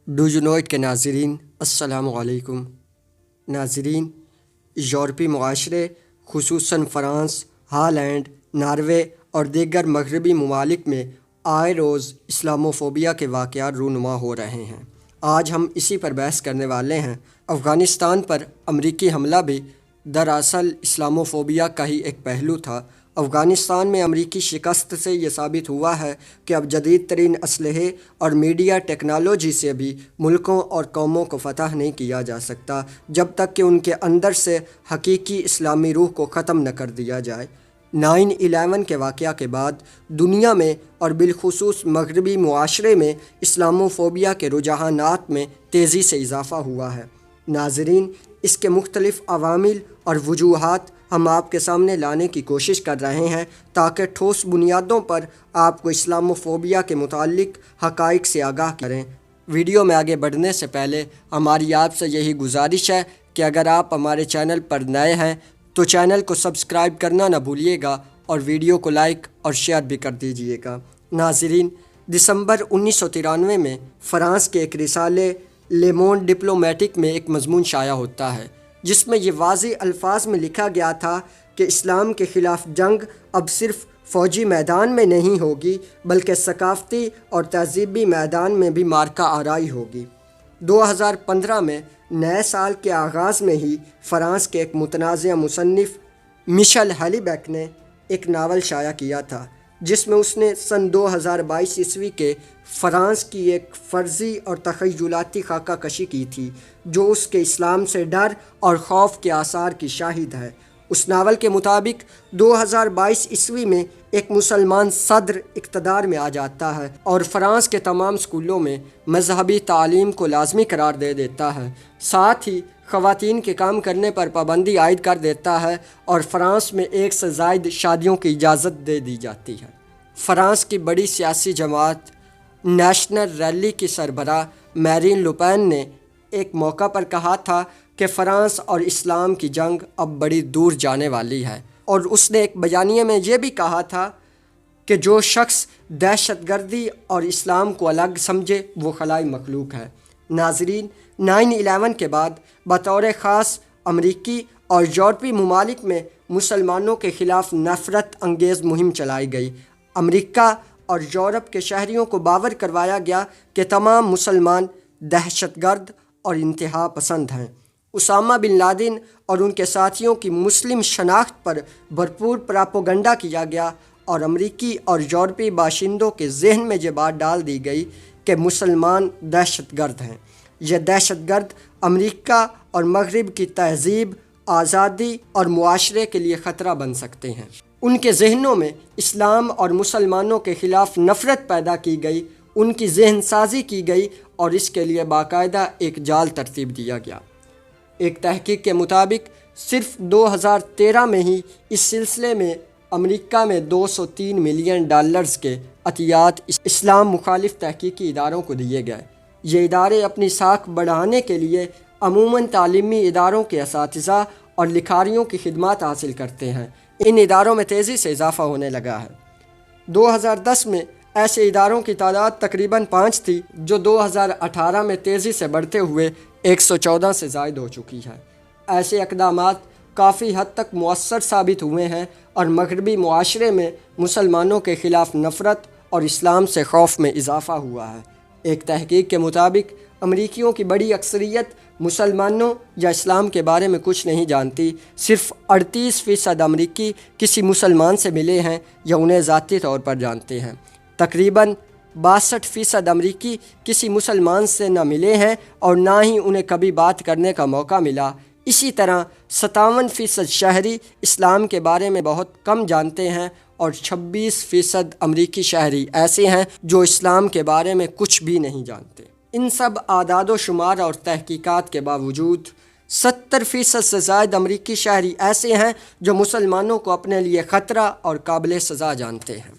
Do you know it کے ناظرین، السلام علیکم۔ ناظرین، یورپی معاشرے خصوصاً فرانس، ہالینڈ، ناروے اور دیگر مغربی ممالک میں آئے روز اسلاموفوبیا کے واقعات رونما ہو رہے ہیں۔ آج ہم اسی پر بحث کرنے والے ہیں۔ افغانستان پر امریکی حملہ بھی دراصل اسلاموفوبیا کا ہی ایک پہلو تھا۔ افغانستان میں امریکی شکست سے یہ ثابت ہوا ہے کہ اب جدید ترین اسلحے اور میڈیا ٹیکنالوجی سے بھی ملکوں اور قوموں کو فتح نہیں کیا جا سکتا جب تک کہ ان کے اندر سے حقیقی اسلامی روح کو ختم نہ کر دیا جائے۔ 9/11 کے واقعہ کے بعد دنیا میں اور بالخصوص مغربی معاشرے میں اسلاموفوبیا کے رجحانات میں تیزی سے اضافہ ہوا ہے۔ ناظرین، اس کے مختلف عوامل اور وجوہات ہم آپ کے سامنے لانے کی کوشش کر رہے ہیں تاکہ ٹھوس بنیادوں پر آپ کو اسلاموفوبیا کے متعلق حقائق سے آگاہ کریں۔ ویڈیو میں آگے بڑھنے سے پہلے ہماری آپ سے یہی گزارش ہے کہ اگر آپ ہمارے چینل پر نئے ہیں تو چینل کو سبسکرائب کرنا نہ بھولیے گا اور ویڈیو کو لائک اور شیئر بھی کر دیجیے گا۔ ناظرین، دسمبر 1993 میں فرانس کے ایک رسالے لیمون ڈپلومیٹک میں ایک مضمون شائع ہوتا ہے جس میں یہ واضح الفاظ میں لکھا گیا تھا کہ اسلام کے خلاف جنگ اب صرف فوجی میدان میں نہیں ہوگی بلکہ ثقافتی اور تہذیبی میدان میں بھی مارکہ آرائی ہوگی۔ 2015 میں نئے سال کے آغاز میں ہی فرانس کے ایک متنازع مصنف مشل ہلیبیک نے ایک ناول شائع کیا تھا جس میں اس نے سن 2022 عیسوی کے فرانس کی ایک فرضی اور تخیلاتی خاکہ کشی کی تھی جو اس کے اسلام سے ڈر اور خوف کے آثار کی شاہد ہے۔ اس ناول کے مطابق 2022 عیسوی میں ایک مسلمان صدر اقتدار میں آ جاتا ہے اور فرانس کے تمام اسکولوں میں مذہبی تعلیم کو لازمی قرار دے دیتا ہے، ساتھ ہی خواتین کے کام کرنے پر پابندی عائد کر دیتا ہے اور فرانس میں 1 سے زائد شادیوں کی اجازت دے دی جاتی ہے۔ فرانس کی بڑی سیاسی جماعت نیشنل ریلی کی سربراہ میرین لوپین نے ایک موقع پر کہا تھا کہ فرانس اور اسلام کی جنگ اب بڑی دور جانے والی ہے، اور اس نے ایک بیانیے میں یہ بھی کہا تھا کہ جو شخص دہشت گردی اور اسلام کو الگ سمجھے وہ خلائی مخلوق ہے۔ ناظرین، 9/11 کے بعد بطور خاص امریکی اور یورپی ممالک میں مسلمانوں کے خلاف نفرت انگیز مہم چلائی گئی۔ امریکہ اور یورپ کے شہریوں کو باور کروایا گیا کہ تمام مسلمان دہشت گرد اور انتہا پسند ہیں۔ اسامہ بن لادن اور ان کے ساتھیوں کی مسلم شناخت پر بھرپور پراپوگنڈا کیا گیا اور امریکی اور یورپی باشندوں کے ذہن میں یہ بات ڈال دی گئی کہ مسلمان دہشت گرد ہیں۔ یہ دہشت گرد امریکہ اور مغرب کی تہذیب، آزادی اور معاشرے کے لیے خطرہ بن سکتے ہیں۔ ان کے ذہنوں میں اسلام اور مسلمانوں کے خلاف نفرت پیدا کی گئی، ان کی ذہن سازی کی گئی اور اس کے لیے باقاعدہ ایک جال ترتیب دیا گیا۔ ایک تحقیق کے مطابق صرف 2013 میں ہی اس سلسلے میں امریکہ میں $203 ملین کے عطیات اسلام مخالف تحقیقی اداروں کو دیے گئے۔ یہ ادارے اپنی ساکھ بڑھانے کے لیے عموماً تعلیمی اداروں کے اساتذہ اور لکھاریوں کی خدمات حاصل کرتے ہیں۔ ان اداروں میں تیزی سے اضافہ ہونے لگا ہے۔ 2010 میں ایسے اداروں کی تعداد تقریباً 5 تھی جو 2018 میں تیزی سے بڑھتے ہوئے 114 سے زائد ہو چکی ہے۔ ایسے اقدامات کافی حد تک مؤثر ثابت ہوئے ہیں اور مغربی معاشرے میں مسلمانوں کے خلاف نفرت اور اسلام سے خوف میں اضافہ ہوا ہے۔ ایک تحقیق کے مطابق امریکیوں کی بڑی اکثریت مسلمانوں یا اسلام کے بارے میں کچھ نہیں جانتی۔ صرف 38% امریکی کسی مسلمان سے ملے ہیں یا انہیں ذاتی طور پر جانتے ہیں۔ تقریباً 62% امریکی کسی مسلمان سے نہ ملے ہیں اور نہ ہی انہیں کبھی بات کرنے کا موقع ملا۔ اسی طرح 57% شہری اسلام کے بارے میں بہت کم جانتے ہیں اور 26% امریکی شہری ایسے ہیں جو اسلام کے بارے میں کچھ بھی نہیں جانتے۔ ان سب اعداد و شمار اور تحقیقات کے باوجود 70% سے زائد امریکی شہری ایسے ہیں جو مسلمانوں کو اپنے لیے خطرہ اور قابل سزا جانتے ہیں۔